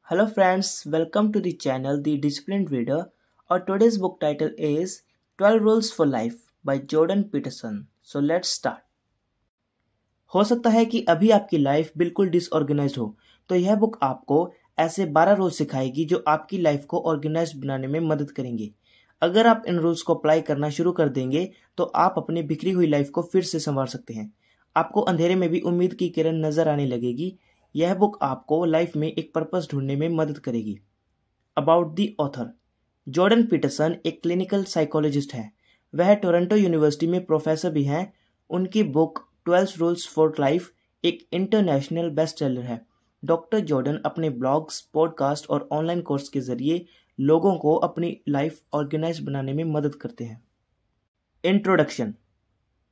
Hello friends, welcome to the channel The Disciplined Reader. Our today's book title is 12 Rules for Life by Jordan Peterson. So let's start. हो सकता है कि अभी आपकी life बिल्कुल disorganised हो, तो यह बुक आपको ऐसे 12 रूल्स सिखाएगी जो आपकी लाइफ को ऑर्गेनाइज्ड बनाने में मदद करेंगे। अगर आप इन रूल्स को अप्लाई करना शुरू कर देंगे तो आप अपनी बिखरी हुई लाइफ को फिर से संवार सकते हैं। आपको अंधेरे में भी उम्मीद की किरण नजर आने लगेगी। यह बुक आपको लाइफ में एक पर्पस ढूंढने में मदद करेगी। About the author. Jordan Peterson एक क्लिनिकल साइकोलॉजिस्ट हैं। वह टोरंटो यूनिवर्सिटी में प्रोफेसर भी हैं। उनकी बुक 12 रूल्स फॉर लाइफ एक इंटरनेशनल बेस्ट सेलर है। डॉक्टर जॉर्डन अपने ब्लॉग्स, पॉडकास्ट और ऑनलाइन कोर्स के जरिए लोगों को अपनी लाइफ ऑर्गेनाइज बनाने में मदद करते हैं। इंट्रोडक्शन।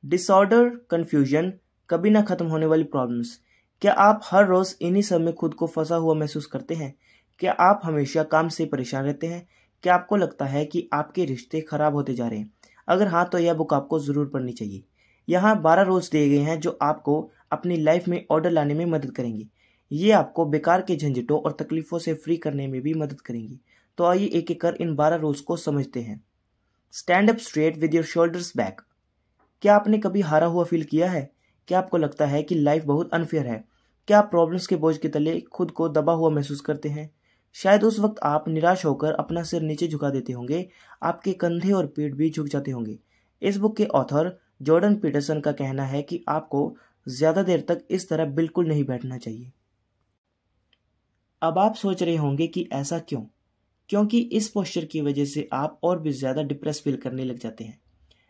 डिसऑर्डर, कंफ्यूजन, कभी ना खत्म होने वाली प्रॉब्लम्स। क्या आप हर रोज इन्हीं सब में खुद को फंसा हुआ महसूस करते हैं? क्या आप हमेशा काम से परेशान रहते हैं? क्या आपको लगता है कि आपके रिश्ते खराब होते जा रहे हैं? अगर हाँ, तो यह बुक आपको जरूर पढ़नी चाहिए। यहाँ 12 रूल्स दिए गए हैं जो आपको अपनी लाइफ में ऑर्डर लाने में मदद करेंगे। ये आपको बेकार के झंझटों और तकलीफों से फ्री करने में भी मदद करेंगी। तो आइए एक एक कर इन 12 रूल्स को समझते हैं। Stand up straight with your shoulders back. क्या आपने कभी हारा हुआ फील किया है? क्या आपको लगता है कि लाइफ बहुत अनफेयर है? क्या आप प्रॉब्लम्स के बोझ के तले खुद को दबा हुआ महसूस करते हैं? शायद उस वक्त आप निराश होकर अपना सिर नीचे झुका देते होंगे। आपके कंधे और पीठ भी झुक जाते होंगे। इस बुक के ऑथर जॉर्डन पीटरसन का कहना है कि आपको ज्यादा देर तक इस तरह बिल्कुल नहीं बैठना चाहिए। अब आप सोच रहे होंगे कि ऐसा क्यों? क्योंकि इस पोस्चर की वजह से आप और भी ज्यादा डिप्रेस फील करने लग जाते हैं।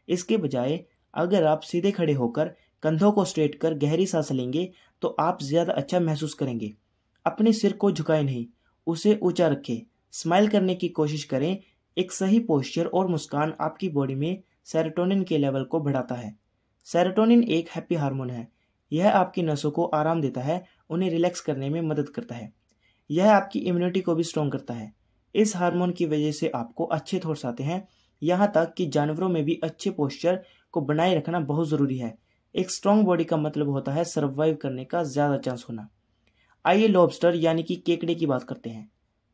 इसके बजाय अगर आप सीधे खड़े होकर कंधों को स्ट्रेट कर गहरी सांस लेंगे तो आप ज्यादा अच्छा महसूस करेंगे। अपने सिर को झुकाए नहीं, उसे ऊंचा रखें। स्माइल करने की कोशिश करें। एक सही पोस्चर और मुस्कान आपकी बॉडी में सेरोटोनिन के लेवल को बढ़ाता है। सेरोटोनिन एक हैप्पी हार्मोन है। यह आपकी नसों को आराम देता है, उन्हें रिलैक्स करने में मदद करता है। यह आपकी इम्यूनिटी को भी स्ट्रॉन्ग करता है। इस हार्मोन की वजह से आपको अच्छे थॉट्स आते हैं। यहाँ तक कि जानवरों में भी अच्छे पोस्चर को बनाए रखना बहुत जरूरी है। एक स्ट्रॉन्ग बॉडी का मतलब होता है सर्वाइव करने का ज्यादा चांस होना। आइए लॉबस्टर यानी कि केकड़े की बात करते हैं।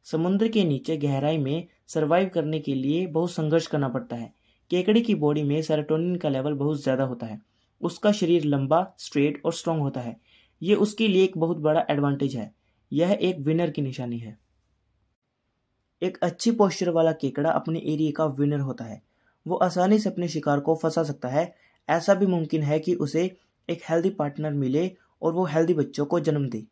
समुद्र के नीचे गहराई में सर्वाइव करने के लिए बहुत संघर्ष करना पड़ता है। केकड़े की बॉडी में सेरोटोनिन का लेवल बहुत ज्यादा होता है। उसका शरीर लंबा, स्ट्रेट और स्ट्रॉन्ग होता है। ये उसके लिए एक बहुत बड़ा एडवांटेज है। यह एक विनर की निशानी है। एक अच्छी पोस्चर वाला केकड़ा अपने एरिया का विनर होता है। वो आसानी से अपने शिकार को फंसा सकता है। ऐसा भी मुमकिन है कि उसे एक हेल्दी पार्टनर मिले और वो हेल्दी बच्चों को जन्म दे।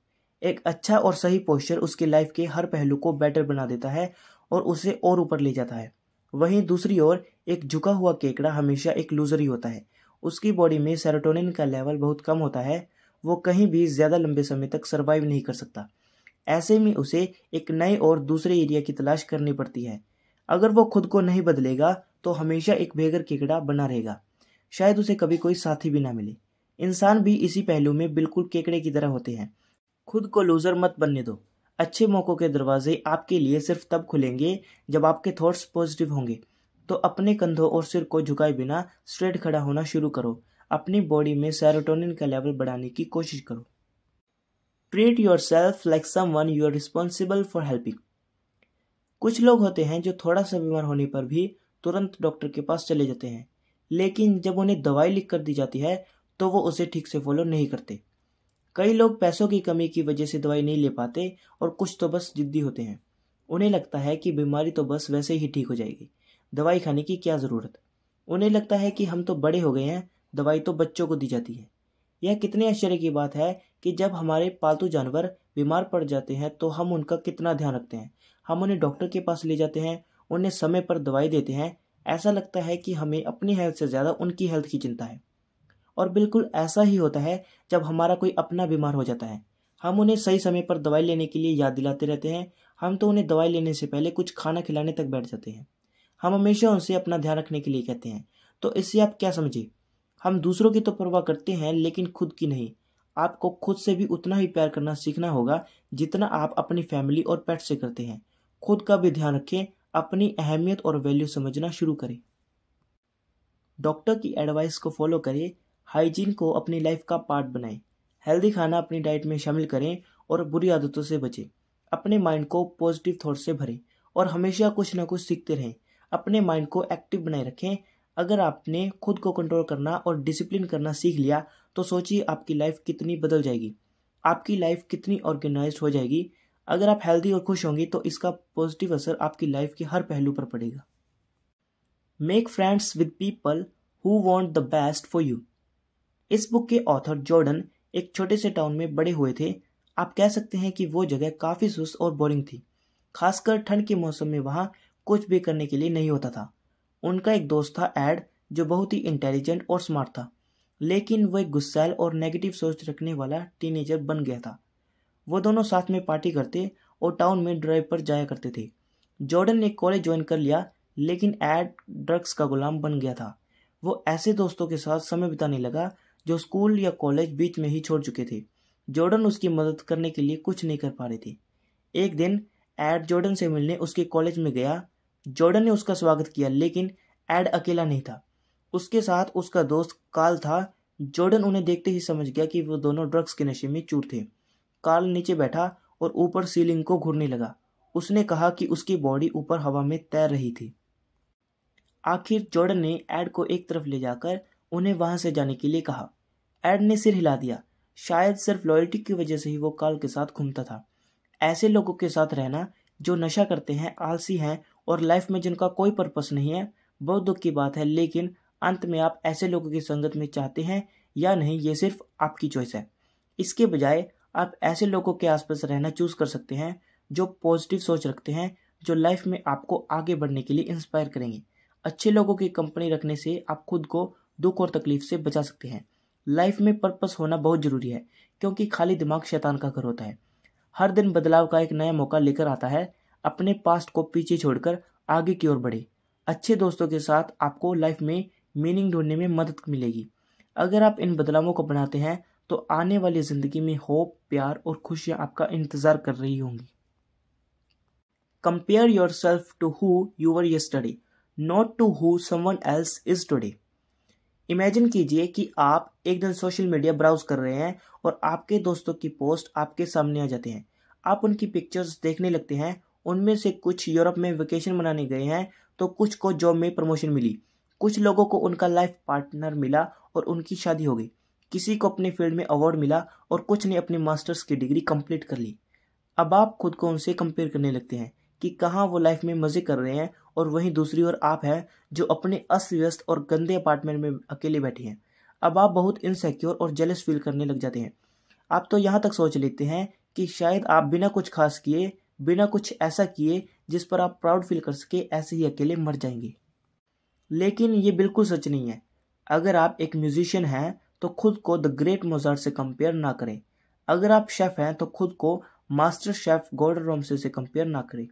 एक अच्छा और सही पोस्चर उसके लाइफ के हर पहलू को बेटर बना देता है और उसे और ऊपर ले जाता है। वहीं दूसरी ओर एक झुका हुआ केकड़ा हमेशा एक लूजर ही होता है। उसकी बॉडी में सेरोटोनिन का लेवल बहुत कम होता है। वो कहीं भी ज्यादा लंबे समय तक सर्वाइव नहीं कर सकता। ऐसे में उसे एक नए और दूसरे एरिया की तलाश करनी पड़ती है। अगर वो खुद को नहीं बदलेगा तो हमेशा एक बेघर केकड़ा बना रहेगा। शायद उसे कभी कोई साथी भी ना मिले। इंसान भी इसी पहलू में बिल्कुल केकड़े की तरह होते हैं। खुद को लूजर मत बनने दो। अच्छे मौकों के दरवाजे आपके लिए सिर्फ तब खुलेंगे जब आपके थॉट्स पॉजिटिव होंगे। तो अपने कंधों और सिर को झुकाए बिना स्ट्रेट खड़ा होना शुरू करो। अपनी बॉडी में सेरोटोनिन का लेवल बढ़ाने की कोशिश करो। Treat yourself like someone you are responsible for helping. कुछ लोग होते हैं जो थोड़ा सा बीमार होने पर भी तुरंत डॉक्टर के पास चले जाते हैं, लेकिन जब उन्हें दवाई लिख कर दी जाती है तो वो उसे ठीक से फॉलो नहीं करते। कई लोग पैसों की कमी की वजह से दवाई नहीं ले पाते और कुछ तो बस जिद्दी होते हैं। उन्हें लगता है कि बीमारी तो बस वैसे ही ठीक हो जाएगी, दवाई खाने की क्या ज़रूरत। उन्हें लगता है कि हम तो बड़े हो गए हैं, दवाई तो बच्चों को दी जाती है। यह कितने आश्चर्य की बात है कि जब हमारे पालतू जानवर बीमार पड़ जाते हैं तो हम उनका कितना ध्यान रखते हैं। हम उन्हें डॉक्टर के पास ले जाते हैं, उन्हें समय पर दवाई देते हैं। ऐसा लगता है कि हमें अपनी हेल्थ से ज़्यादा उनकी हेल्थ की चिंता है। और बिल्कुल ऐसा ही होता है जब हमारा कोई अपना बीमार हो जाता है। हम उन्हें सही समय पर दवाई लेने के लिए याद दिलाते रहते हैं। हम तो उन्हें दवाई लेने से पहले कुछ खाना खिलाने तक बैठ जाते हैं। हम हमेशा उनसे अपना ध्यान रखने के लिए कहते हैं। तो इससे आप क्या समझे? हम दूसरों की तो परवाह करते हैं लेकिन खुद की नहीं। आपको खुद से भी उतना ही प्यार करना सीखना होगा जितना आप अपनी फैमिली और पेट से करते हैं। खुद का भी ध्यान रखें। अपनी अहमियत और वैल्यू समझना शुरू करें। डॉक्टर की एडवाइस को फॉलो करें। हाइजीन को अपनी लाइफ का पार्ट बनाएं। हेल्दी खाना अपनी डाइट में शामिल करें और बुरी आदतों से बचें। अपने माइंड को पॉजिटिव थॉट से भरें और हमेशा कुछ ना कुछ सीखते रहें। अपने माइंड को एक्टिव बनाए रखें। अगर आपने खुद को कंट्रोल करना और डिसिप्लिन करना सीख लिया तो सोचिए आपकी लाइफ कितनी बदल जाएगी, आपकी लाइफ कितनी ऑर्गेनाइज्ड हो जाएगी। अगर आप हेल्दी और खुश होंगे तो इसका पॉजिटिव असर आपकी लाइफ के हर पहलू पर पड़ेगा। Make friends with people who want the best for you. इस बुक के ऑथर जॉर्डन एक छोटे से टाउन में बड़े हुए थे। आप कह सकते हैं कि वो जगह काफ़ी सुस्त और बोरिंग थी, खासकर ठंड के मौसम में वहाँ कुछ भी करने के लिए नहीं होता था। उनका एक दोस्त था एड, जो बहुत ही इंटेलिजेंट और स्मार्ट था, लेकिन वो एक गुस्सैल और नेगेटिव सोच रखने वाला टीनेजर बन गया था। वो दोनों साथ में पार्टी करते और टाउन में ड्राइव पर जाया करते थे। जॉर्डन ने कॉलेज ज्वाइन कर लिया, लेकिन एड ड्रग्स का गुलाम बन गया था। वो ऐसे दोस्तों के साथ समय बिताने लगा जो स्कूल या कॉलेज बीच में ही छोड़ चुके थे। जॉर्डन उसकी मदद करने के लिए कुछ नहीं कर पा रहे थे। एक दिन एड जॉर्डन से मिलने उसके कॉलेज में गया। जॉर्डन ने उसका स्वागत किया, लेकिन एड अकेला नहीं था, उसके साथ उसका दोस्त कार्ल था। जॉर्डन उन्हें देखते ही समझ गया कि वो दोनों ड्रग्स के नशे में चूर थे। कार्ल नीचे बैठा और ऊपर सीलिंग को घूरने लगा। उसने कहा कि उसकी बॉडी ऊपर हवा में तैर रही थी। आखिर जॉर्डन ने एड को एक तरफ ले जाकर उन्हें वहां से जाने के लिए कहा। एड ने सिर हिला दिया। शायद सिर्फ लॉयल्टी की वजह से ही वो कार्ल के साथ घूमता था। ऐसे लोगों के साथ रहना जो नशा करते हैं, आलसी हैं और लाइफ में जिनका कोई पर्पस नहीं है, बहुत दुख की बात है। लेकिन अंत में आप ऐसे लोगों की संगत में चाहते हैं या नहीं, ये सिर्फ आपकी चॉइस है। इसके बजाय आप ऐसे लोगों के आसपास रहना चूज कर सकते हैं जो पॉजिटिव सोच रखते हैं, जो लाइफ में आपको आगे बढ़ने के लिए इंस्पायर करेंगे। अच्छे लोगों की कंपनी रखने से आप खुद को दुख और तकलीफ से बचा सकते हैं। लाइफ में पर्पस होना बहुत जरूरी है, क्योंकि खाली दिमाग शैतान का घर होता है। हर दिन बदलाव का एक नया मौका लेकर आता है। अपने पास्ट को पीछे छोड़कर आगे की ओर बढ़े। अच्छे दोस्तों के साथ आपको लाइफ में मीनिंग ढूंढने में मदद मिलेगी। अगर आप इन बदलावों को बनाते हैं तो आने वाली जिंदगी में होप, प्यार और खुशियां आपका इंतजार कर रही होंगी। Compare yourself to who you were yesterday, not to who someone else is today. Imagine कीजिए कि आप एक दिन सोशल मीडिया ब्राउज कर रहे हैं और आपके दोस्तों की पोस्ट आपके सामने आ जाते हैं। आप उनकी पिक्चर्स देखने लगते हैं। उनमें से कुछ यूरोप में वेकेशन मनाने गए हैं तो कुछ को जॉब में प्रमोशन मिली, कुछ लोगों को उनका लाइफ पार्टनर मिला और उनकी शादी हो गई, किसी को अपनी फील्ड में अवार्ड मिला और कुछ ने अपनी मास्टर्स की डिग्री कंप्लीट कर ली। अब आप खुद को उनसे कंपेयर करने लगते हैं कि कहाँ वो लाइफ में मजे कर रहे हैं और वहीं दूसरी ओर आप हैं जो अपने अस्त व्यस्त और गंदे अपार्टमेंट में अकेले बैठे हैं। अब आप बहुत इनसिक्योर और जेलस फील करने लग जाते हैं। आप तो यहाँ तक सोच लेते हैं कि शायद आप बिना कुछ खास किए, बिना कुछ ऐसा किए जिस पर आप प्राउड फील कर सके, ऐसे ही अकेले मर जाएंगे। लेकिन ये बिल्कुल सच नहीं है। अगर आप एक म्यूजिशियन हैं तो खुद को द ग्रेट मोजार्ट से कंपेयर ना करें। अगर आप शेफ हैं तो खुद को मास्टर शेफ गॉर्डन रामसे से कंपेयर ना करें।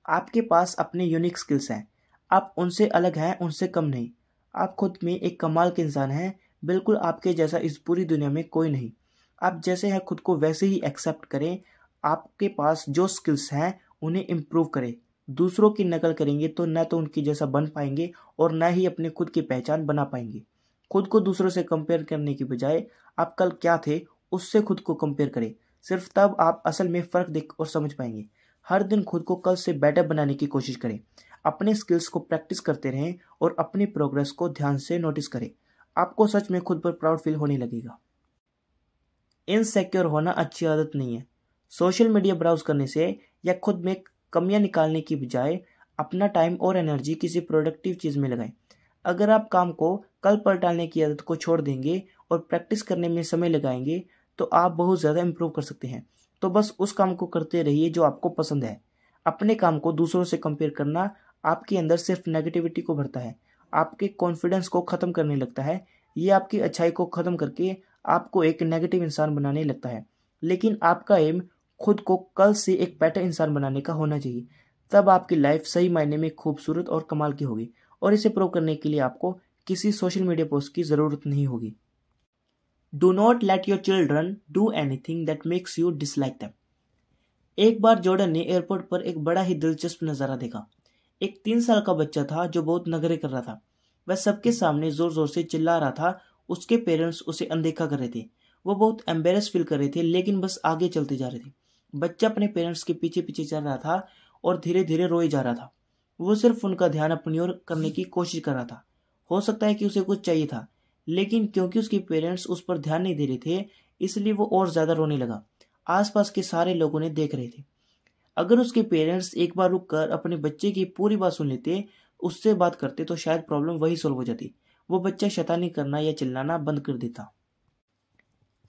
आपके पास अपने यूनिक स्किल्स हैं, आप उनसे अलग हैं, उनसे कम नहीं। आप खुद में एक कमाल के इंसान हैं, बिल्कुल आपके जैसा इस पूरी दुनिया में कोई नहीं। आप जैसे हैं खुद को वैसे ही एक्सेप्ट करें। आपके पास जो स्किल्स हैं उन्हें इम्प्रूव करें। दूसरों की नकल करेंगे तो न तो उनकी जैसा बन पाएंगे और न ही अपने खुद की पहचान बना पाएंगे। खुद को दूसरों से कंपेयर करने की बजाय आप कल क्या थे उससे खुद को कंपेयर करें। सिर्फ तब आप असल में फ़र्क देख और समझ पाएंगे। हर दिन खुद को कल से बेटर बनाने की कोशिश करें। अपने स्किल्स को प्रैक्टिस करते रहें और अपनी प्रोग्रेस को ध्यान से नोटिस करें। आपको सच में खुद पर प्राउड फील होने लगेगा। इनसिक्योर होना अच्छी आदत नहीं है। सोशल मीडिया ब्राउज करने से या खुद में कमियां निकालने की बजाय अपना टाइम और एनर्जी किसी प्रोडक्टिव चीज़ में लगाएं। अगर आप काम को कल पर टालने की आदत को छोड़ देंगे और प्रैक्टिस करने में समय लगाएंगे तो आप बहुत ज़्यादा इंप्रूव कर सकते हैं। तो बस उस काम को करते रहिए जो आपको पसंद है। अपने काम को दूसरों से कंपेयर करना आपके अंदर सिर्फ नेगेटिविटी को भरता है, आपके कॉन्फिडेंस को ख़त्म करने लगता है। ये आपकी अच्छाई को ख़त्म करके आपको एक नेगेटिव इंसान बनाने लगता है। लेकिन आपका एम खुद को कल से एक बेटर इंसान बनाने का होना चाहिए। तब आपकी लाइफ सही मायने में खूबसूरत और कमाल की होगी। और इसे प्रूव करने के लिए आपको किसी सोशल मीडिया पोस्ट की ज़रूरत नहीं होगी। Do not let your children do anything that makes you dislike them. एक बार जॉर्डन ने एयरपोर्ट पर एक बड़ा ही दिलचस्प नज़ारा देखा। एक 3 साल का बच्चा था जो बहुत नखरे कर रहा था। वह सबके सामने जोर जोर से चिल्ला रहा था। उसके पेरेंट्स उसे अनदेखा कर रहे थे। वो बहुत एम्बेरस फील कर रहे थे, लेकिन बस आगे चलते जा रहे थे। बच्चा अपने पेरेंट्स के पीछे पीछे चल रहा था और धीरे धीरे रोए जा रहा था। वो सिर्फ उनका ध्यान अपनी ओर करने की कोशिश कर रहा था। हो सकता है कि उसे कुछ चाहिए था, लेकिन क्योंकि उसके पेरेंट्स उस पर ध्यान नहीं दे रहे थे, इसलिए वो और ज्यादा रोने लगा। आसपास के सारे लोगों ने देख रहे थे। अगर उसके पेरेंट्स एक बार रुक कर अपने बच्चे की पूरी बात सुन लेते, उससे बात करते, तो शायद प्रॉब्लम वही सॉल्व हो जाती। वो बच्चा शैतानी करना या चिल्लाना बंद कर देता।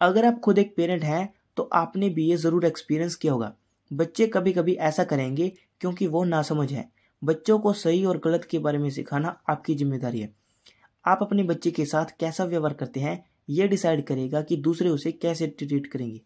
अगर आप खुद एक पेरेंट हैं तो आपने भी ये जरूर एक्सपीरियंस किया होगा। बच्चे कभी कभी ऐसा करेंगे क्योंकि वो नासमझ है। बच्चों को सही और गलत के बारे में सिखाना आपकी जिम्मेदारी है। आप अपने बच्चे के साथ कैसा व्यवहार करते हैं, ये डिसाइड करेगा कि दूसरे उसे कैसे ट्रीट करेंगे।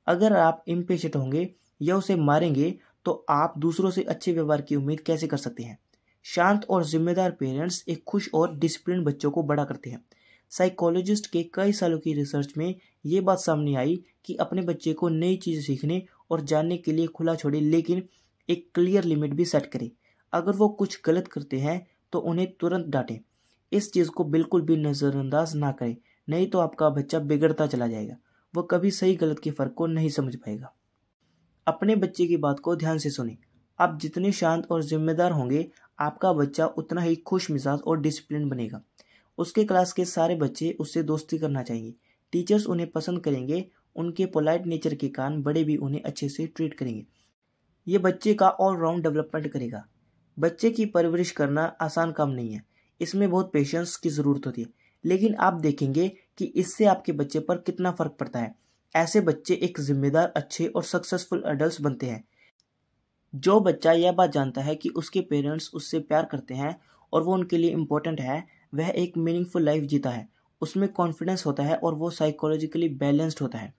अगर आप इम्पेशेंट होंगे या उसे मारेंगे तो आप दूसरों से अच्छे व्यवहार की उम्मीद कैसे कर सकते हैं। शांत और जिम्मेदार पेरेंट्स एक खुश और डिसिप्लिन बच्चों को बड़ा करते हैं। साइकोलॉजिस्ट के कई सालों की रिसर्च में ये बात सामने आई कि अपने बच्चे को नई चीज़ें सीखने और जानने के लिए खुला छोड़े, लेकिन एक क्लियर लिमिट भी सेट करें। अगर वो कुछ गलत करते हैं तो उन्हें तुरंत डांटें। इस चीज़ को बिल्कुल भी नज़रअंदाज ना करें, नहीं तो आपका बच्चा बिगड़ता चला जाएगा। वो कभी सही गलत के फ़र्क को नहीं समझ पाएगा। अपने बच्चे की बात को ध्यान से सुनें। आप जितने शांत और जिम्मेदार होंगे, आपका बच्चा उतना ही खुश मिजाज और डिसिप्लिन बनेगा। उसके क्लास के सारे बच्चे उससे दोस्ती करना चाहिए। टीचर्स उन्हें पसंद करेंगे। उनके पोलाइट नेचर के कारण बड़े भी उन्हें अच्छे से ट्रीट करेंगे। ये बच्चे का ऑलराउंड डेवलपमेंट करेगा। बच्चे की परवरिश करना आसान काम नहीं है। इसमें बहुत पेशेंस की ज़रूरत होती है, लेकिन आप देखेंगे कि इससे आपके बच्चे पर कितना फ़र्क पड़ता है। ऐसे बच्चे एक जिम्मेदार, अच्छे और सक्सेसफुल एडल्ट्स बनते हैं। जो बच्चा यह बात जानता है कि उसके पेरेंट्स उससे प्यार करते हैं और वो उनके लिए इम्पोर्टेंट है, वह एक मीनिंगफुल लाइफ जीता है। उसमें कॉन्फिडेंस होता है और वो साइकोलॉजिकली बैलेंस्ड होता है।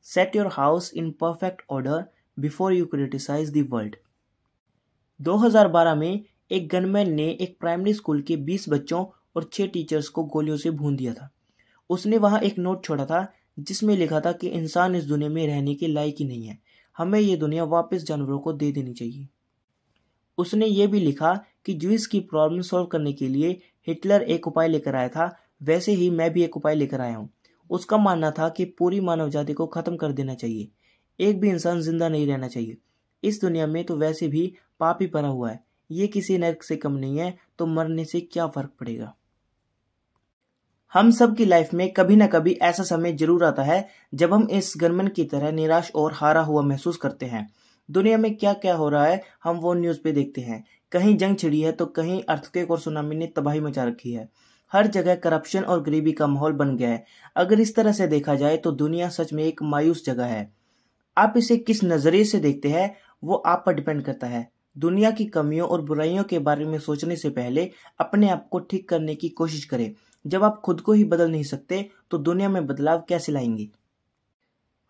Set your house in perfect order before you criticise the world. 2012 में एक गनमैन ने एक प्राइमरी स्कूल के 20 बच्चों और 6 टीचर्स को गोलियों से भून दिया था। उसने वहां एक नोट छोड़ा था जिसमें लिखा था कि इंसान इस दुनिया में रहने के लायक ही नहीं है, हमें ये दुनिया वापस जानवरों को दे देनी चाहिए। उसने ये भी लिखा कि ज्यूस की प्रॉब्लम सॉल्व करने के लिए हिटलर एक उपाय लेकर आया था, वैसे ही मैं भी एक उपाय लेकर आया हूँ। उसका मानना था कि पूरी मानव जाति को खत्म कर देना चाहिए। एक भी इंसान जिंदा नहीं रहना चाहिए। इस दुनिया में तो वैसे भी पाप ही भरा हुआ है। ये किसी नरक से कम नहीं है, तो मरने से क्या फर्क पड़ेगा। हम सब की लाइफ में कभी ना कभी ऐसा समय जरूर आता है जब हम इस गनमैन की तरह निराश और हारा हुआ महसूस करते हैं। दुनिया में क्या क्या हो रहा है हम वो न्यूज़ पे देखते हैं। कहीं जंग छिड़ी है तो कहीं अर्थक्वेक और सुनामी ने तबाही मचा रखी है। हर जगह करप्शन और गरीबी का माहौल बन गया है। अगर इस तरह से देखा जाए तो दुनिया सच में एक मायूस जगह है। आप इसे किस नजरिए से देखते हैं वो आप पर डिपेंड करता है। दुनिया की कमियों और बुराइयों के बारे में सोचने से पहले अपने आप को ठीक करने की कोशिश करें। जब आप खुद को ही बदल नहीं सकते तो दुनिया में बदलाव कैसे लाएंगे।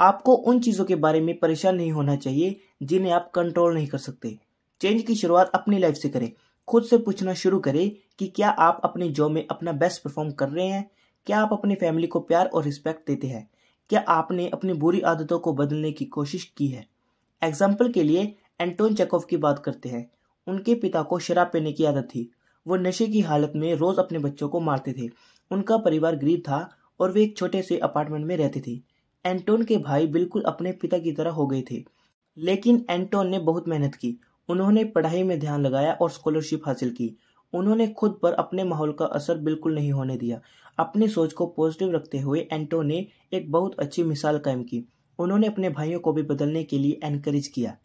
आपको उन चीजों के बारे में परेशान नहीं होना चाहिए जिन्हें आप कंट्रोल नहीं कर सकते। चेंज की शुरुआत अपनी लाइफ से करें। खुद से पूछना शुरू करें कि क्या आप अपनी जॉब में अपना बेस्ट परफॉर्म कर रहे हैं। क्या आप अपनी फैमिली को प्यार और रिस्पेक्ट देते हैं। क्या आपने अपनी बुरी आदतों को बदलने की कोशिश की है। एग्जाम्पल के लिए एंटोन चेकोव की बात करते हैं। उनके पिता को शराब पीने की आदत थी। वो नशे की हालत में रोज अपने बच्चों को मारते थे। उनका परिवार गरीब था और वे एक छोटे से अपार्टमेंट में रहते थे। एंटोन के भाई बिल्कुल अपने पिता की तरह हो गए थे, लेकिन एंटोन ने बहुत मेहनत की। उन्होंने पढ़ाई में ध्यान लगाया और स्कॉलरशिप हासिल की। उन्होंने खुद पर अपने माहौल का असर बिल्कुल नहीं होने दिया। अपनी सोच को पॉजिटिव रखते हुए एंटोन ने एक बहुत अच्छी मिसाल कायम की। उन्होंने अपने भाइयों को भी बदलने के लिए एनकरेज किया,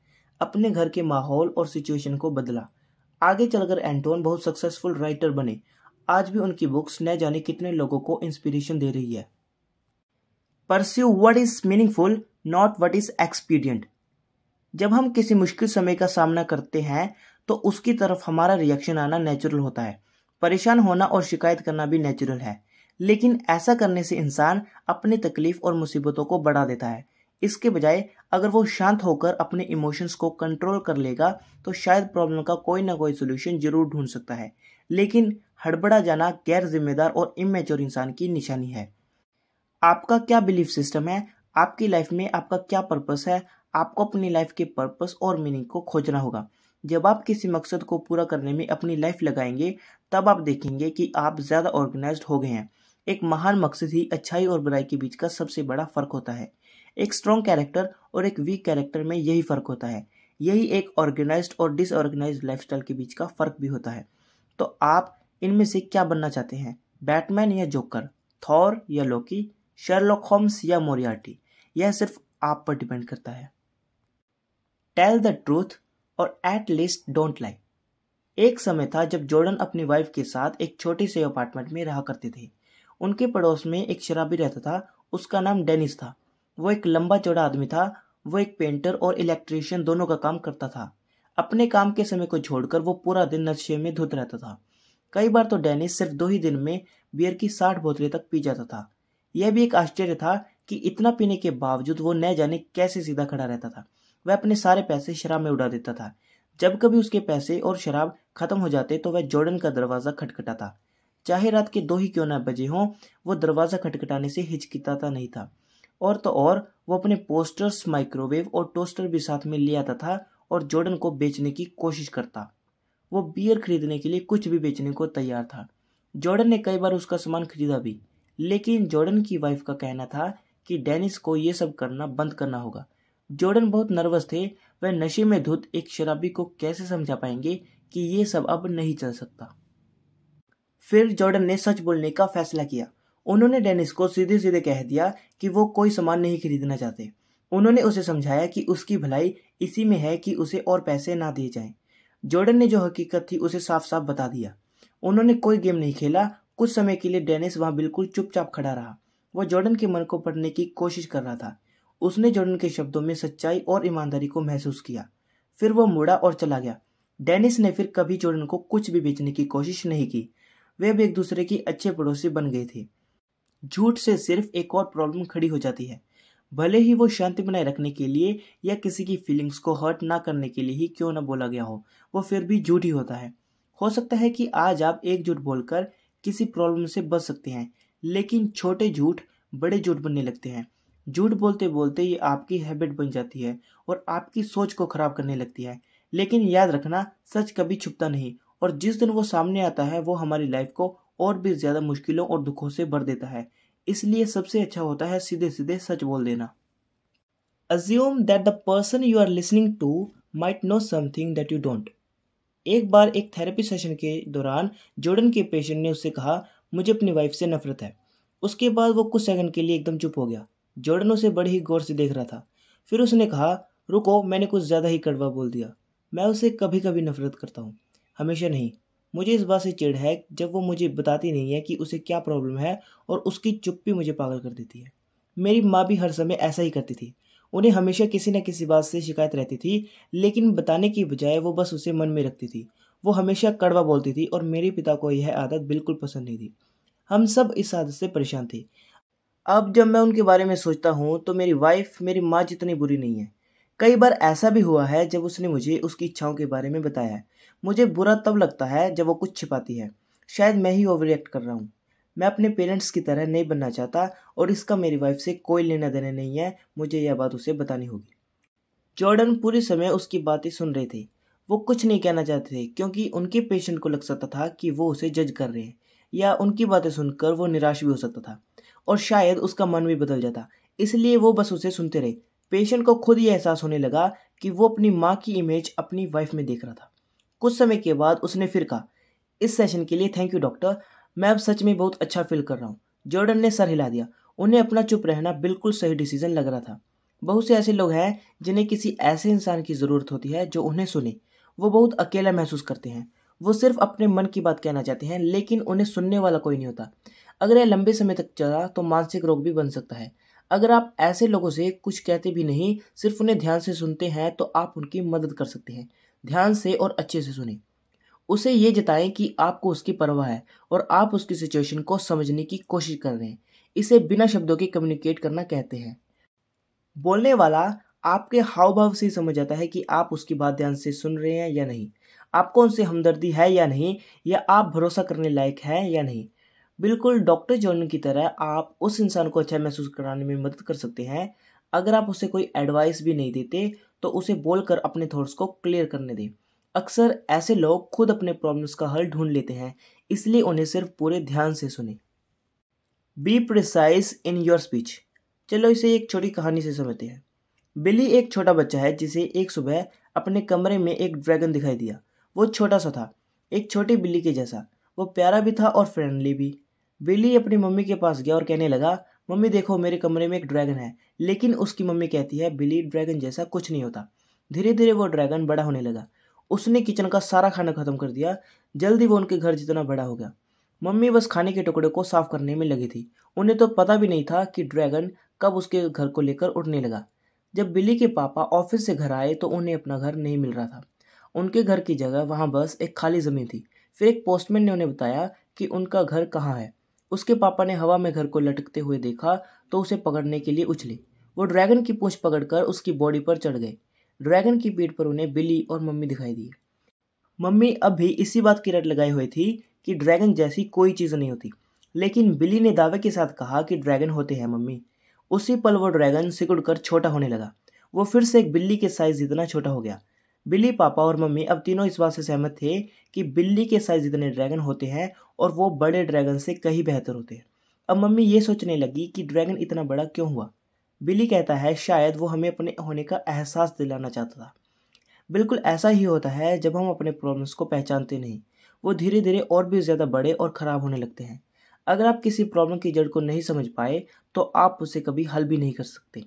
अपने घर के माहौल और सिचुएशन को बदला। आगे चलकर एंटोन बहुत सक्सेसफुल राइटर बने। आज भी उनकी बुक्स न जाने कितने लोगों को इंस्पिरेशन दे रही है। Pursue what is meaningful, not what is expedient. जब हम किसी मुश्किल समय का सामना करते हैं तो उसकी तरफ हमारा रिएक्शन आना नेचुरल होता है। परेशान होना और शिकायत करना भी नेचुरल है, लेकिन ऐसा करने से इंसान अपनी तकलीफ और मुसीबतों को बढ़ा देता है। इसके बजाय अगर वो शांत होकर अपने इमोशंस को कंट्रोल कर लेगा तो शायद प्रॉब्लम का कोई ना कोई सोल्यूशन जरूर ढूंढ सकता है। लेकिन हड़बड़ा जाना गैर जिम्मेदार और इमेच्योर इंसान की निशानी है। आपका क्या बिलीफ सिस्टम है, आपकी लाइफ में आपका क्या पर्पस है। आपको अपनी लाइफ के पर्पस और मीनिंग को खोजना होगा। जब आप किसी मकसद को पूरा करने में अपनी लाइफ लगाएंगे तब आप देखेंगे कि आप ज्यादा ऑर्गेनाइज्ड हो गए हैं। एक महान मकसद ही अच्छाई और बुराई के बीच का सबसे बड़ा फर्क होता है। एक स्ट्रॉन्ग कैरेक्टर और एक वीक कैरेक्टर में यही फ़र्क होता है। यही एक ऑर्गेनाइज्ड और डिसऑर्गेनाइज्ड लाइफस्टाइल के बीच का फ़र्क भी होता है। तो आप इनमें से क्या बनना चाहते हैं, बैटमैन या जोकर, थॉर या लोकी, शर्लॉक होम्स या मोरियार्टी? यह सिर्फ आप पर डिपेंड करता है। टेल द ट्रूथ और एट लीस्ट डोंट लाई। एक समय था जब जॉर्डन अपनी वाइफ के साथ एक छोटे से अपार्टमेंट में रहा करते थे। उनके पड़ोस में एक शराबी रहता था, उसका नाम डेनिस था। वो एक लंबा चौड़ा आदमी था। वो एक पेंटर और इलेक्ट्रीशियन दोनों का काम करता था। अपने काम के समय को छोड़कर वो पूरा दिन नशे में धुत रहता था। कई बार तो डेनिस सिर्फ 2 ही दिन में बियर की 60 बोतलें तक पी जाता था। यह भी एक आश्चर्य था कि इतना पीने के बावजूद वो न जाने कैसे सीधा खड़ा रहता था। वह अपने सारे पैसे शराब में उड़ा देता था। जब कभी उसके पैसे और शराब खत्म हो जाते तो वह जॉर्डन का दरवाजा खटखटाता। चाहे रात के 2 ही क्यों ना बजे हों, वो दरवाजा खटखटाने से हिचकिचाता नहीं था। और तो और वो अपने पोस्टर्स, माइक्रोवेव और टोस्टर भी साथ में ले आता था और जॉर्डन को बेचने की कोशिश करता। वो बियर खरीदने के लिए कुछ भी बेचने को तैयार था। जॉर्डन ने कई बार उसका सामान खरीदा भी, लेकिन जॉर्डन की वाइफ का कहना था कि डेनिस को ये सब करना बंद करना होगा। जॉर्डन बहुत नर्वस थे। वह नशे में धुत एक शराबी को कैसे समझा पाएंगे कि ये सब अब नहीं चल सकता। फिर जॉर्डन ने सच बोलने का फैसला किया। उन्होंने डेनिस को सीधे सीधे कह दिया कि वो कोई सामान नहीं खरीदना चाहते। उन्होंने उसे समझाया कि उसकी भलाई इसी में है कि उसे और पैसे ना दिए जाएं। जॉर्डन ने जो हकीकत थी उसे साफ साफ बता दिया। उन्होंने कोई गेम नहीं खेला। कुछ समय के लिए डेनिस वहां बिल्कुल चुपचाप खड़ा रहा। वो जॉर्डन के मन को पढ़ने की कोशिश कर रहा था। उसने जॉर्डन के शब्दों में सच्चाई और ईमानदारी को महसूस किया। फिर वो मुड़ा और चला गया। डेनिस ने फिर कभी जॉर्डन को कुछ भी बेचने की कोशिश नहीं की। वे भी एक दूसरे के अच्छे पड़ोसी बन गए थे। झूठ से सिर्फ एक और प्रॉब्लम खड़ी हो जाती है। भले ही वो शांति बनाए रखने के लिए या किसी की फीलिंग्स को हर्ट ना करने के लिए ही क्यों ना बोला गया हो, वो फिर भी झूठ ही होता है। हो सकता है कि आज आप एक झूठ बोलकर किसी प्रॉब्लम से बच सकते हैं, लेकिन छोटे झूठ बड़े झूठ बनने लगते हैं। झूठ बोलते बोलते ये आपकी हैबिट बन जाती है और आपकी सोच को खराब करने लगती है। लेकिन याद रखना, सच कभी छुपता नहीं और जिस दिन वो सामने आता है वो हमारी लाइफ को और भी ज्यादा मुश्किलों और दुखों से भर देता है। इसलिए सबसे अच्छा होता है सीधे सीधे सच बोल देना। Assume that the person you are listening to might know something that you don't. एक बार एक थेरेपी सेशन के दौरान जॉर्डन के पेशेंट ने उससे कहा, मुझे अपनी वाइफ से नफरत है। उसके बाद वो कुछ सेकंड के लिए एकदम चुप हो गया। जॉर्डन उसे बड़ी ही गौर से देख रहा था। फिर उसने कहा, रुको, मैंने कुछ ज़्यादा ही कड़वा बोल दिया। मैं उसे कभी कभी नफरत करता हूँ, हमेशा नहीं। मुझे इस बात से चिढ़ है जब वो मुझे बताती नहीं है कि उसे क्या प्रॉब्लम है और उसकी चुप्पी मुझे पागल कर देती है। मेरी माँ भी हर समय ऐसा ही करती थी। उन्हें हमेशा किसी न किसी बात से शिकायत रहती थी, लेकिन बताने की बजाय वो बस उसे मन में रखती थी। वो हमेशा कड़वा बोलती थी और मेरे पिता को यह आदत बिल्कुल पसंद नहीं थी। हम सब इस आदत से परेशान थे। अब जब मैं उनके बारे में सोचता हूँ तो मेरी वाइफ मेरी माँ जितनी बुरी नहीं है। कई बार ऐसा भी हुआ है जब उसने मुझे उसकी इच्छाओं के बारे में बताया है। मुझे बुरा तब लगता है जब वो कुछ छिपाती है। शायद मैं ही ओवर रिएक्ट कर रहा हूँ। मैं अपने पेरेंट्स की तरह नहीं बनना चाहता और इसका मेरी वाइफ से कोई लेना देना नहीं है। मुझे यह बात उसे बतानी होगी। जॉर्डन पूरे समय उसकी बातें सुन रहे थे। वो कुछ नहीं कहना चाहते थे क्योंकि उनके पेशेंट को लग सकता था कि वो उसे जज कर रहे हैं या उनकी बातें सुनकर वो निराश भी हो सकता था और शायद उसका मन भी बदल जाता। इसलिए वो बस उसे सुनते रहे। पेशेंट को खुद ये एहसास होने लगा कि वो अपनी माँ की इमेज अपनी वाइफ में देख रहा था। कुछ समय के बाद उसने फिर कहा, इस सेशन के लिए थैंक यू डॉक्टर, मैं अब सच में बहुत अच्छा फील कर रहा हूँ। जॉर्डन ने सर हिला दिया। उन्हें अपना चुप रहना बिल्कुल सही डिसीजन लग रहा था। बहुत से ऐसे लोग हैं जिन्हें किसी ऐसे इंसान की ज़रूरत होती है जो उन्हें सुने। वो बहुत अकेला महसूस करते हैं। वो सिर्फ अपने मन की बात कहना चाहते हैं, लेकिन उन्हें सुनने वाला कोई नहीं होता। अगर यह लंबे समय तक चला तो मानसिक रोग भी बन सकता है। अगर आप ऐसे लोगों से कुछ कहते भी नहीं, सिर्फ उन्हें ध्यान से सुनते हैं, तो आप उनकी मदद कर सकते हैं। ध्यान से और अच्छे से सुने। उसे ये जताएं कि आपको उसकी परवाह है और आप उसकी सिचुएशन को समझने की कोशिश कर रहे हैं। इसे बिना शब्दों के कम्युनिकेट करना कहते हैं। बोलने वाला आपके हाव भाव से ही समझ जाता है कि आप उसकी बात ध्यान से सुन रहे हैं या नहीं, आपको उनसे हमदर्दी है या नहीं, या आप भरोसा करने लायक हैं या नहीं। बिल्कुल डॉक्टर जॉर्डन की तरह आप उस इंसान को अच्छा महसूस कराने में मदद कर सकते हैं। अगर आप उसे कोई एडवाइस भी नहीं देते तो उसे बोलकर अपने थॉट्स को क्लियर करने दें। अक्सर ऐसे लोग खुद अपने प्रॉब्लम्स का हल ढूंढ लेते हैं, इसलिए उन्हें सिर्फ पूरे ध्यान से सुने। Be precise in your speech. चलो इसे एक छोटी कहानी से समझते हैं। बिली एक छोटा बच्चा है जिसे एक सुबह अपने कमरे में एक ड्रैगन दिखाई दिया। वो छोटा सा था, एक छोटी बिल्ली के जैसा। वो प्यारा भी था और फ्रेंडली भी। बिली अपनी मम्मी के पास गया और कहने लगा, मम्मी देखो मेरे कमरे में एक ड्रैगन है। लेकिन उसकी मम्मी कहती है, बिली ड्रैगन जैसा कुछ नहीं होता। धीरे धीरे वो ड्रैगन बड़ा होने लगा। उसने किचन का सारा खाना खत्म कर दिया। जल्दी वो उनके घर जितना बड़ा हो गया। मम्मी बस खाने के टुकड़े को साफ करने में लगी थी। उन्हें तो पता भी नहीं था कि ड्रैगन कब उसके घर को लेकर उड़ने लगा। जब बिली के पापा ऑफिस से घर आए तो उन्हें अपना घर नहीं मिल रहा था। उनके घर की जगह वहां बस एक खाली जमीन थी। फिर एक पोस्टमैन ने उन्हें बताया कि उनका घर कहाँ है। उसके पापा ने हवा में घर को लटकते हुए देखा तो उसे पकड़ने के लिए उछले। वो ड्रैगन की पूंछ पकड़कर उसकी बॉडी पर चढ़ गए। ड्रैगन की पीठ पर उन्हें बिली और मम्मी दिखाई दी। मम्मी अब भी इसी बात की रट लगाई हुई थी कि ड्रैगन जैसी कोई चीज़ नहीं होती। लेकिन बिली ने दावे के साथ कहा कि ड्रैगन होते हैं मम्मी। उसी पल वो ड्रैगन सिकुड़कर छोटा होने लगा। वो फिर से एक बिल्ली के साइज जितना छोटा हो गया। बिली, पापा और मम्मी अब तीनों इस बात से सहमत थे कि बिल्ली के साइज जितने ड्रैगन होते हैं और वो बड़े ड्रैगन से कहीं बेहतर होते हैं। अब मम्मी ये सोचने लगी कि ड्रैगन इतना बड़ा क्यों हुआ। बिली कहता है, शायद वो हमें अपने होने का एहसास दिलाना चाहता था। बिल्कुल ऐसा ही होता है जब हम अपने प्रॉब्लम्स को पहचानते नहीं। वो धीरे धीरे और भी ज़्यादा बड़े और ख़राब होने लगते हैं। अगर आप किसी प्रॉब्लम की जड़ को नहीं समझ पाए तो आप उसे कभी हल भी नहीं कर सकते।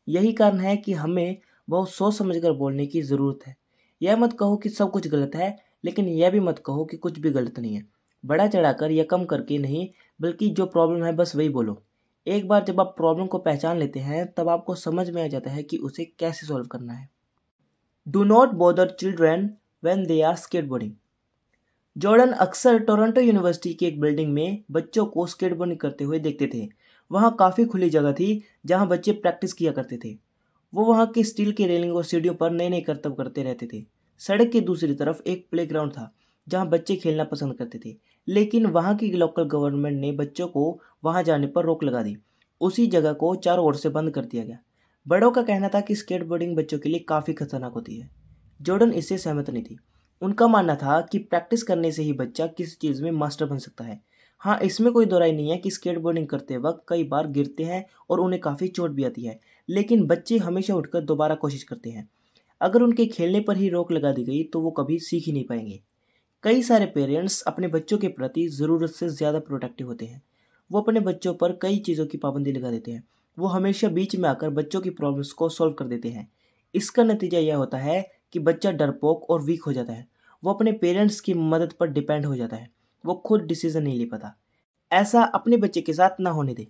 यही कारण है कि हमें बहुत सोच समझकर बोलने की ज़रूरत है। यह मत कहो कि सब कुछ गलत है, लेकिन यह भी मत कहो कि कुछ भी गलत नहीं है। बड़ा चढ़ाकर या कम करके नहीं, बल्कि जो प्रॉब्लम है बस वही बोलो। एक बार जब आप प्रॉब्लम को पहचान लेते हैं तब आपको समझ में आ जाता है कि उसे कैसे सॉल्व करना है। Do not bother children when they are skateboarding. Jordan अक्सर टोरंटो यूनिवर्सिटी की एक बिल्डिंग में बच्चों को स्केटबोर्डिंग करते हुए देखते थे। वहाँ काफ़ी खुली जगह थी जहाँ बच्चे प्रैक्टिस किया करते थे। वो वहाँ के स्टील के रेलिंग और सीढ़ियों पर नए नए करतब करते रहते थे। सड़क के दूसरी तरफ एक प्लेग्राउंड था जहाँ बच्चे खेलना पसंद करते थे। लेकिन वहाँ की लोकल गवर्नमेंट ने बच्चों को वहाँ जाने पर रोक लगा दी। उसी जगह को चारों ओर से बंद कर दिया गया। बड़ों का कहना था कि स्केटबोर्डिंग बच्चों के लिए काफ़ी खतरनाक होती है। जॉर्डन इससे सहमत नहीं थी। उनका मानना था कि प्रैक्टिस करने से ही बच्चा किसी चीज़ में मास्टर बन सकता है। हाँ, इसमें कोई दो राय नहीं है कि स्केटबोर्डिंग करते वक्त कई बार गिरते हैं और उन्हें काफ़ी चोट भी आती है। लेकिन बच्चे हमेशा उठकर दोबारा कोशिश करते हैं। अगर उनके खेलने पर ही रोक लगा दी गई तो वो कभी सीख ही नहीं पाएंगे। कई सारे पेरेंट्स अपने बच्चों के प्रति ज़रूरत से ज़्यादा प्रोटेक्टिव होते हैं। वो अपने बच्चों पर कई चीज़ों की पाबंदी लगा देते हैं। वो हमेशा बीच में आकर बच्चों की प्रॉब्लम्स को सॉल्व कर देते हैं। इसका नतीजा यह होता है कि बच्चा डरपोक और वीक हो जाता है। वो अपने पेरेंट्स की मदद पर डिपेंड हो जाता है। वो खुद डिसीजन नहीं ले पाता। ऐसा अपने बच्चे के साथ ना होने दें।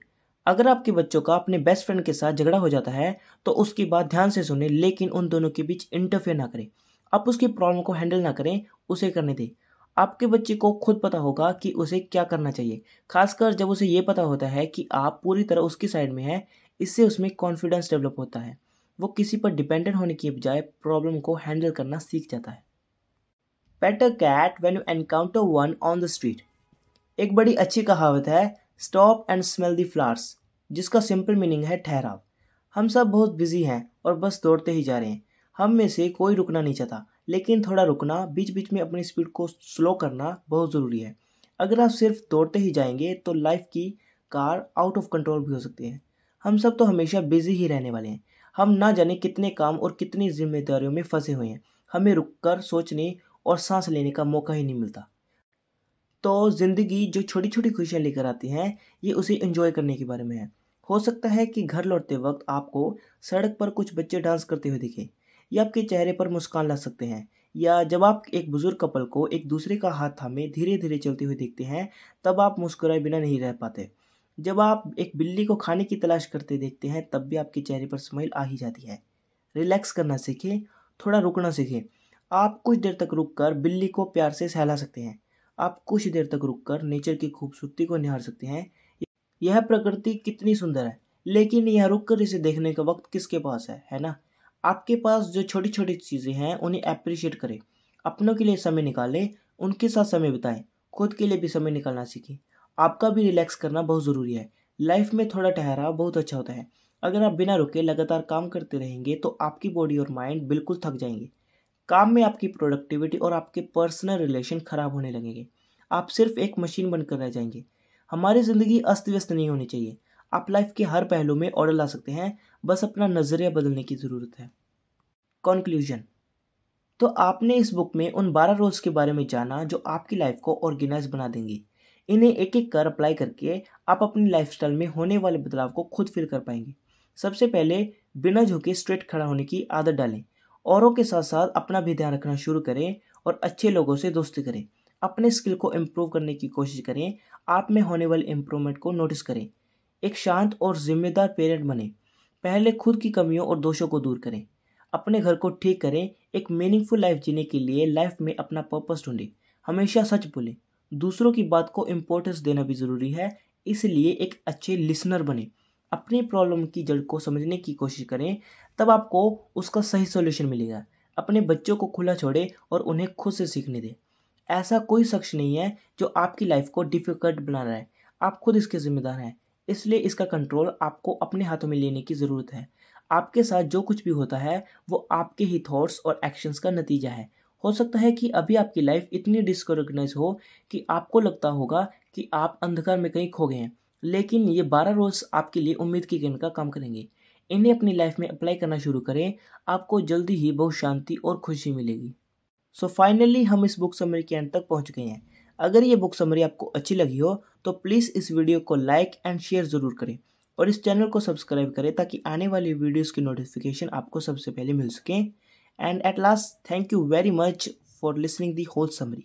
अगर आपके बच्चों का अपने बेस्ट फ्रेंड के साथ झगड़ा हो जाता है तो उसकी बात ध्यान से सुने, लेकिन उन दोनों के बीच इंटरफेयर ना करें। आप उसकी प्रॉब्लम को हैंडल ना करें, उसे करने दें। आपके बच्चे को खुद पता होगा कि उसे क्या करना चाहिए, खासकर जब उसे ये पता होता है कि आप पूरी तरह उसकी साइड में हैं। इससे उसमें कॉन्फिडेंस डेवलप होता है। वो किसी पर डिपेंडेंट होने की बजाय प्रॉब्लम को हैंडल करना सीख जाता है। Pet a cat when you encounter one on the street. एक बड़ी अच्छी कहावत है, stop and smell the flowers, जिसका सिंपल मीनिंग है ठहराव। हम सब बहुत बिजी हैं और बस दौड़ते ही जा रहे हैं। हम में से कोई रुकना नहीं चाहता, लेकिन थोड़ा रुकना, बीच बीच में अपनी स्पीड को स्लो करना बहुत ज़रूरी है। अगर आप सिर्फ दौड़ते ही जाएंगे तो लाइफ की कार आउट ऑफ कंट्रोल भी हो सकती है। हम सब तो हमेशा बिजी ही रहने वाले हैं। हम ना जाने कितने काम और कितनी जिम्मेदारियों में फंसे हुए हैं। हमें रुककर सोचने और सांस लेने का मौका ही नहीं मिलता। तो ज़िंदगी जो छोटी छोटी खुशियाँ लेकर आती हैं, ये उसे एंजॉय करने के बारे में है। हो सकता है कि घर लौटते वक्त आपको सड़क पर कुछ बच्चे डांस करते हुए दिखे, या आपके चेहरे पर मुस्कान ला सकते हैं, या जब आप एक बुजुर्ग कपल को एक दूसरे का हाथ थामे धीरे धीरे चलते हुए देखते हैं तब आप मुस्कुराए बिना नहीं रह पाते। जब आप एक बिल्ली को खाने की तलाश करते देखते हैं तब भी आपके चेहरे पर स्माइल आ ही जाती है। रिलैक्स करना सीखें, थोड़ा रुकना सीखें। आप कुछ देर तक रुककर बिल्ली को प्यार से सहला सकते हैं। आप कुछ देर तक रुककर नेचर की खूबसूरती को निहार सकते हैं। यह प्रकृति कितनी सुंदर है, लेकिन यह रुककर इसे देखने का वक्त किसके पास है ना? आपके पास जो छोटी छोटी चीज़ें हैं उन्हें अप्रिशिएट करें। अपनों के लिए समय निकालें, उनके साथ समय बिताएं। खुद के लिए भी समय निकालना सीखें। आपका भी रिलैक्स करना बहुत ज़रूरी है। लाइफ में थोड़ा ठहराव बहुत अच्छा होता है। अगर आप बिना रुके लगातार काम करते रहेंगे तो आपकी बॉडी और माइंड बिल्कुल थक जाएंगे। काम में आपकी प्रोडक्टिविटी और आपके पर्सनल रिलेशन खराब होने लगेंगे। आप सिर्फ एक मशीन बनकर रह जाएंगे। हमारी ज़िंदगी अस्त व्यस्त नहीं होनी चाहिए। आप लाइफ के हर पहलू में ऑर्डर ला सकते हैं, बस अपना नज़रिया बदलने की ज़रूरत है। कंक्लूजन। तो आपने इस बुक में उन 12 रूल्स के बारे में जाना जो आपकी लाइफ को ऑर्गेनाइज बना देंगे। इन्हें एक एक कर अप्लाई करके आप अपनी लाइफस्टाइल में होने वाले बदलाव को खुद फील कर पाएंगे। सबसे पहले, बिना झुके स्ट्रेट खड़ा होने की आदत डालें। औरों के साथ साथ अपना भी ध्यान रखना शुरू करें और अच्छे लोगों से दोस्ती करें। अपने स्किल को इम्प्रूव करने की कोशिश करें। आप में होने वाले इम्प्रूवमेंट को नोटिस करें। एक शांत और जिम्मेदार पेरेंट बने। पहले खुद की कमियों और दोषों को दूर करें। अपने घर को ठीक करें। एक मीनिंगफुल लाइफ जीने के लिए लाइफ में अपना पर्पस ढूंढें। हमेशा सच बोलें। दूसरों की बात को इम्पोर्टेंस देना भी ज़रूरी है, इसलिए एक अच्छे लिसनर बने। अपनी प्रॉब्लम की जड़ को समझने की कोशिश करें, तब आपको उसका सही सॉल्यूशन मिलेगा। अपने बच्चों को खुला छोड़ें और उन्हें खुद से सीखने दें। ऐसा कोई शख्स नहीं है जो आपकी लाइफ को डिफिकल्ट बना रहा है, आप खुद इसके जिम्मेदार हैं। इसलिए इसका कंट्रोल आपको अपने हाथों में लेने की ज़रूरत है। आपके साथ जो कुछ भी होता है वो आपके ही थॉट्स और एक्शंस का नतीजा है। हो सकता है कि अभी आपकी लाइफ इतनी डिसऑर्गेनाइज हो कि आपको लगता होगा कि आप अंधकार में कहीं खो गए हैं, लेकिन ये 12 रोल्स आपके लिए उम्मीद की किरण का काम करेंगे। इन्हें अपनी लाइफ में अप्लाई करना शुरू करें, आपको जल्दी ही बहुत शांति और खुशी मिलेगी। सो फाइनली हम इस बुक समरी के एंड तक पहुंच गए हैं। अगर ये बुक समरी आपको अच्छी लगी हो तो प्लीज़ इस वीडियो को लाइक एंड शेयर ज़रूर करें और इस चैनल को सब्सक्राइब करें ताकि आने वाली वीडियोस की नोटिफिकेशन आपको सबसे पहले मिल सके। And at last, thank you very much for listening the whole summary.